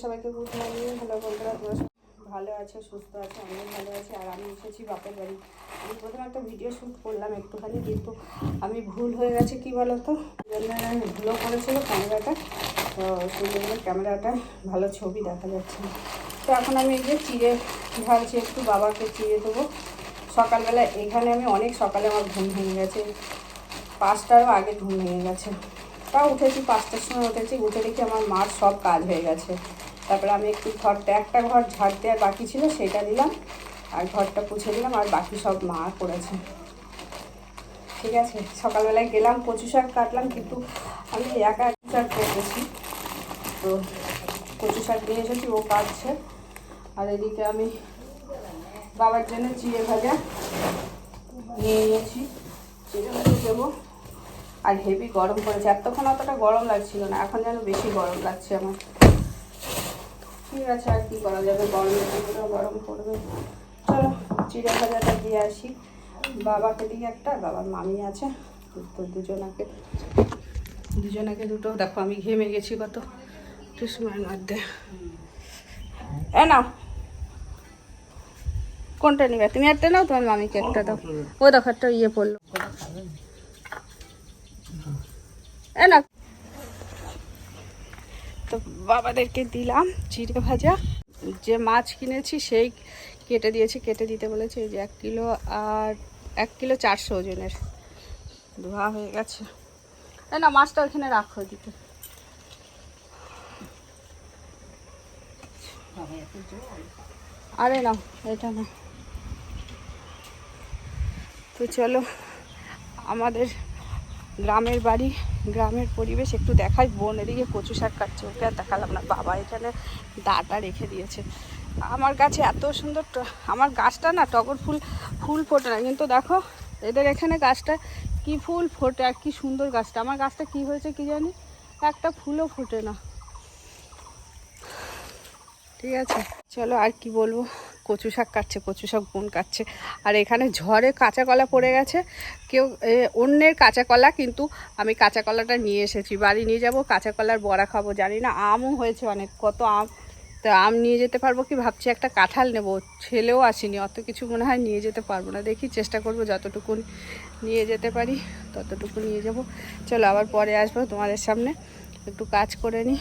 সবাইকে good morning. Hello বন্ধুরা, তোমরা ভালো আছে, সুস্থ আছে, আমিও ভালো আছি। আর আমি এসেছি বাপের বাড়ি। আমি প্রথমে একটা ভিডিও শ্যুট করলাম একটুখানি, কিন্তু আমি ভুল হয়ে গেছে কি বলো তো, ভুলও করেছিল ক্যামেরাটা, তো সেই জন্য ক্যামেরাটায় ভালো ছবি দেখা যাচ্ছে না। তো এখন আমি এই যে চিড়ে ঢালছি, একটু বাবাকে চিড়ে দেবো। সকালবেলা এখানে আমি অনেক সকালে আমার ঘুম ভেঙে গেছে, 5টারও আগে ঘুম ভেঙে গেছে। তাও উঠেছি 5টার সময় উঠেছি, উঠে দেখি আমার মার সব কাজ হয়ে গেছে। তারপরে আমি একটু একটা ঘর ঝাড় দেওয়ার বাকি ছিল, সেটা দিলাম, আর ঘরটা পুছে দিলাম, আর বাকি সব মা করেছে। ঠিক আছে, সকালবেলায় গেলাম, কচু শাক কাটলাম, কিন্তু আমি একা শাক কেটেছি, তো কচু শাক নিয়ে এসেছি, ও কাটছে। আর এদিকে আমি বাবার জন্য চিড়ে ভাজা নিয়ে নিয়েছি, চিড়ে ভাজা দেবো। আর হেভি গরম পড়েছে, এতক্ষণ অতটা গরম লাগছিল না, এখন যেন বেশি গরম লাগছে আমার। ঠিক আছে, আর কি করা যাবে, গরমের দিনগুলো গরম পড়বে। চলো চিড়ে ভাজাটা দিয়ে আসি বাবাকে দিকে একটা, বাবার মামি আছে তো দুজনাকে দুটো। দেখো আমি ঘেমে গেছি কত, একটু সময়ের মধ্যে। এ নাও, কোনটা নিবে তুমি? একটা নাও, তোমার মামিকে একটা দাও। ও দেখো একটা ইয়ে পড়লো, এ না। তো বাবাদেরকে দিলাম চিড়ে ভাজা। যে মাছ কিনেছি সেই কেটে দিয়েছি, কেটে দিতে বলেছে। এই যে 1 কিলো, আর 1 কিলো 400 ওজনের ধোয়া হয়ে গেছে। না, মাছটা ওখানে রাখো দিতে। আরে না, এটা না। তো চলো, আমাদের গ্রামের বাড়ি, গ্রামের পরিবেশ একটু দেখাই। বোন এদিকে কচু শাক কাটছে, ওকে আর দেখালাম না। বাবা এখানে দাটা রেখে দিয়েছে। আমার গাছে এত সুন্দর, আমার গাছটা না টগর ফুল ফোটে না, কিন্তু দেখো এদের এখানে গাছটা কি ফুল ফোটে, আর কি সুন্দর গাছটা। আমার গাছটা কি হয়েছে কি জানি, একটা ফুলও ফোটে না। ঠিক আছে, চলো আর কি বলবো। কচু শাক কাটছে, কচু শাক বোন কাটছে। আর এখানে ঝড়ে কাঁচা কলা পড়ে গেছে, কেউ অন্যের কাঁচা কলা, কিন্তু আমি কাঁচা কলাটা নিয়ে এসেছি, বাড়ি নিয়ে যাব, কাঁচা কলার বড়া খাবো। জানি না, আমও হয়েছে অনেক, কত আম। তো আম নিয়ে যেতে পারবো কি ভাবছি, একটা কাঁঠাল নেব। ছেলেও আসেনি, অত কিছু মনে হয় নিয়ে যেতে পারবো না। দেখি, চেষ্টা করবো যতটুকু নিয়ে যেতে পারি ততটুকু নিয়ে যাব। চলো আবার পরে আসবো তোমাদের সামনে, একটু কাজ করে নিই।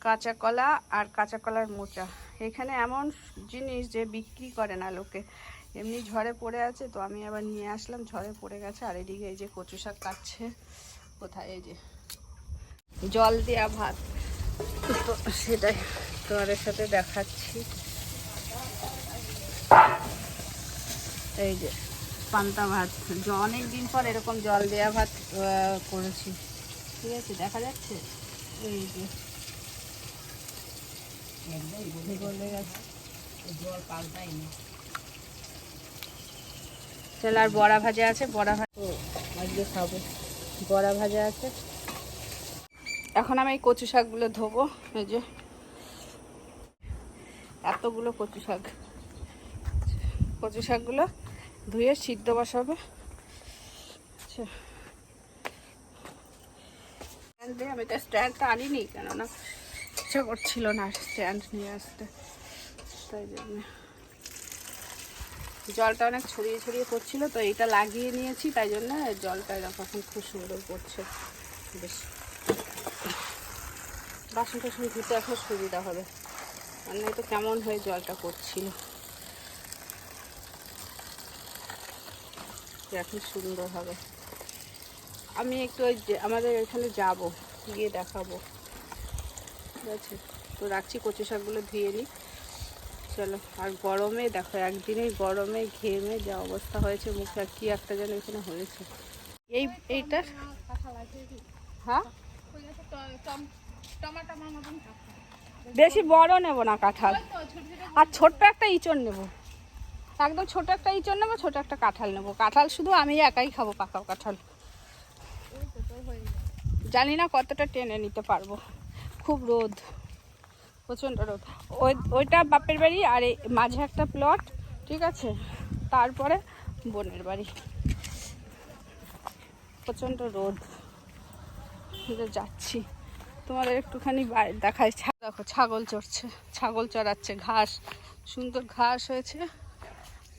কাঁচা কলা আর কাঁচা কলার মোচা এখানে এমন জিনিস যে বিক্রি করে না লোকে, এমনি ঝড়ে পড়ে আছে, তো আমি আবার নিয়ে আসলাম, ঝড়ে পড়ে গেছে। আর এদিকে এই যে কচু শাক কাটছে, কোথায়, এই যে জল দেওয়া ভাত, তো সেটাই তোমাদের সাথে দেখাচ্ছি। এই যে পান্তা ভাত, অনেক দিন পর এরকম জল দেওয়া ভাত করেছি। ঠিক আছে, দেখা যাচ্ছে, এই যে জল পাল্টাই না। চল, আর বড়া ভাজা আছে, বড়া ভাজা আজকে খাবো, বড়া ভাজা আছে। এখন আমি এই কচু শাকগুলো ধোবো। এই যে এতগুলো কচু শাকগুলো ধুয়ে সিদ্ধ বসাবে। আচ্ছা, আমি তো স্ট্যান্ডটা আনিনি, কেননা ইচ্ছা করছিল না স্ট্যান্ড নিয়ে আসতে, তাই জন্য। জলটা অনেক ছড়িয়ে পড়ছিল, তো এটা লাগিয়ে নিয়েছি, তাই জন্য জলটা এখন খুব সুন্দর পড়ছে। বেশ, বাসন টাসন ধুতে এখন সুবিধা হবে, মানে তো কেমন হয়ে জলটা পড়ছিল, এখন সুন্দর হবে। আমি একটু ওই আমাদের এখানে যাব, গিয়ে দেখাবো। ঠিক আছে, তো রাখছি, কচু শাকগুলো ধুয়ে নিই। চলো, আর গরমে দেখো, একদিনেই গরমে ঘেমে যা অবস্থা হয়েছে মুখে, আর কি একটা যেন এখানে হয়েছে। এইটার হ্যাঁ, বেশি বড় নেব না কাঁঠাল, আর ছোট্ট একটা ইঁচড় নেব, একদম ছোট একটা ইঁচড় নেবো, ছোট একটা কাঁঠাল নেবো। কাঁঠাল শুধু আমি একাই খাবো, পাকা কাঁঠাল। জানি না কতটা টেনে নিতে পারবো, খুব রোদ, প্রচণ্ড রোদ। ওইটা বাপের বাড়ি, আর এই মাঝে একটা প্লট, ঠিক আছে, তারপরে বোনের বাড়ি। প্রচণ্ড রোদ, যাচ্ছি। তোমাদের একটুখানি দেখাই। দেখো ছাগল চড়ছে, ছাগল চড়াচ্ছে, ঘাস সুন্দর ঘাস হয়েছে।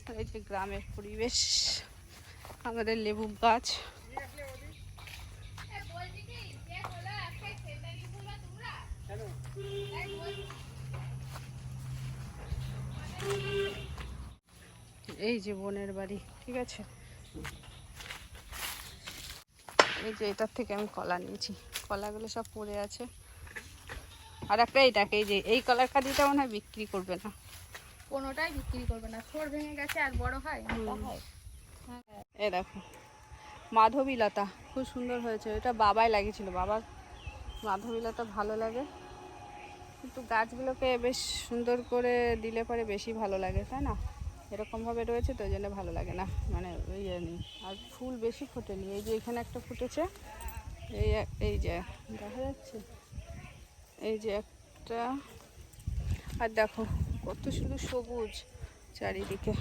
আর এই যে গ্রামের পরিবেশ, আমাদের লেবু গাছ। এই যে বোনের বাড়ি, ঠিক আছে। এই যে এটার থেকে আমি কলা নিয়েছি, কলাগুলো সব পড়ে আছে। আর একটা এইটাকে, এই যে এই কলার কাঁদিটা মনে হয় বিক্রি করবে না, কোনোটাই বিক্রি করবে না, থোড় ভেঙে গেছে আর বড় হয়। এই দেখো মাধবীলতা, খুব সুন্দর হয়েছে। এটা বাবাই লাগিয়েছিল, বাবার মাধবীলতা ভালো লাগে, কিন্তু গাছগুলোকে বেশ সুন্দর করে দিলে পরে বেশি ভালো লাগে, তাই না? এরকমভাবে রয়েছে তো ওই জন্য ভালো লাগে না, মানে ওই নেই। আর ফুল বেশি ফোটেনি, এই যে এখানে একটা ফুটেছে, এই যে দেখা যাচ্ছে, এই যে একটা। আর দেখো কত শুধু সবুজ চারিদিকে।